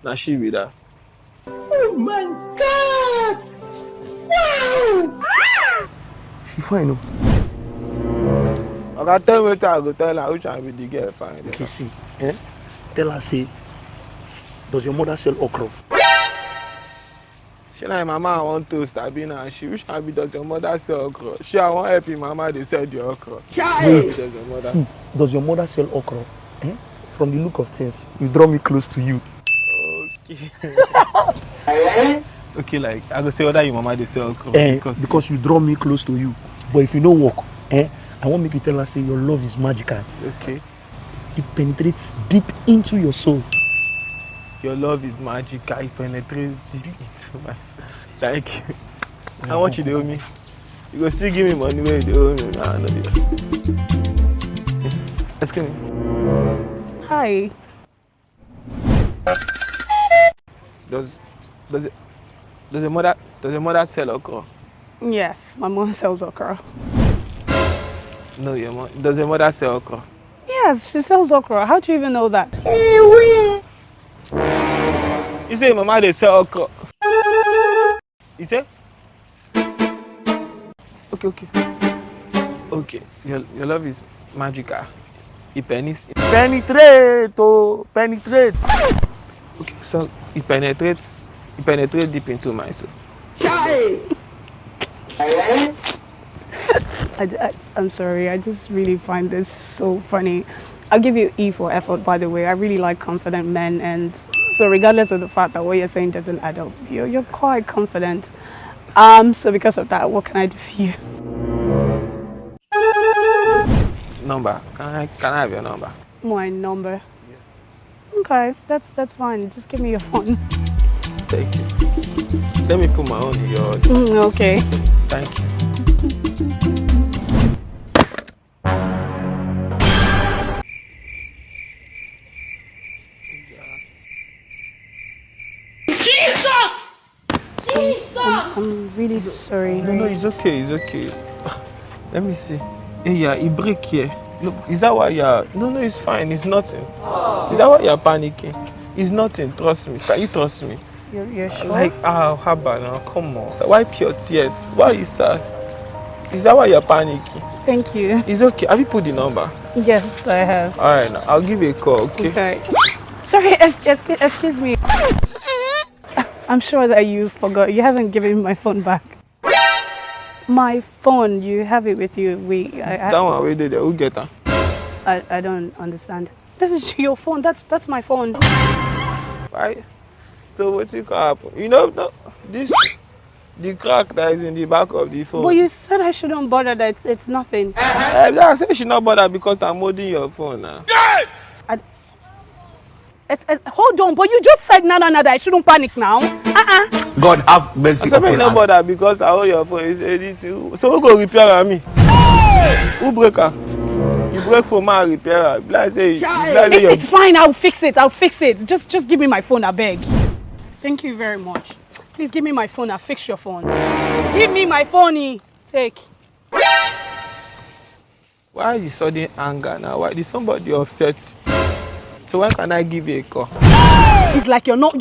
Now she be that. Oh my God! Wow! She fine, no? Okay, tell me what I go tell her which one be the girl fine. Okay, see, tell her, say, does your mother sell okra? She like mama I want toast, I be now. She wish I be does your mother sell okra. She I want help you, mama they sell the okra. Wait, see, does your mother sell okra? From the look of things, you draw me close to you. Okay. Okay, like I go say whether your mama they sell okra. Because you draw me close to you. But if you don't walk, I want make you tell her, say your love is magical. Okay. It penetrates deep into your soul. Your love is magical. It penetrates deep into my soul. Thank you. How much you owe me? You go still give me money where you owe me. Nah, no deal. Excuse me. Hi. Does your mother sell okra? Yes, my mom sells okra. No, does your mother sell okra? Yes, she sells okra. How do you even know that? You say mama they sell okra. You say? Okay. Your love is magical. It penetrate. Okay, so it penetrates deep into my soul. I'm sorry, I just really find this so funny. I'll give you E for effort, by the way. I really like confident men, and so regardless of the fact that what you're saying doesn't add up, you're quite confident. So because of that, what can I do for you? Number. Can I have your number? My number? Yes. Okay, that's fine. Just give me your phone. Thank you. Let me put my own in your order. Okay. Thank you. I'm really sorry. No, it's okay. Let me see. Hey, yeah, it break here. Look, is that why you're... No, it's fine. It's nothing. Is that why you're panicking? It's nothing. Trust me. Can you trust me? You're sure? Like, how about now? Come on. So wipe your tears. Why are you sad? Is that why you're panicking? Thank you. It's okay. Have you put the number? Yes, I have. All right, now I'll give you a call, okay? Okay. Sorry, excuse me. I'm sure that you forgot. You haven't given me my phone back. My phone, you have it with you. That one, wait there. Who get her? I don't understand. This is your phone. That's my phone. Right? So what you can happen? You know, the crack that is in the back of the phone. But you said I shouldn't bother. That it's nothing. I said you should not bother because I'm holding your phone now. Hold on, but you just said no, that I shouldn't panic now. God have mercy upon us. I said you not bother because I hold your phone. So who go repair me? Who break her? You break for my repair. It's fine. I'll fix it. Just give me my phone, I beg. Thank you very much. Please give me my phone. I'll fix your phone. Give me my phone. Take. Why is sudden anger now? Why did somebody upset you? So when can I give you a call? It's like you're not.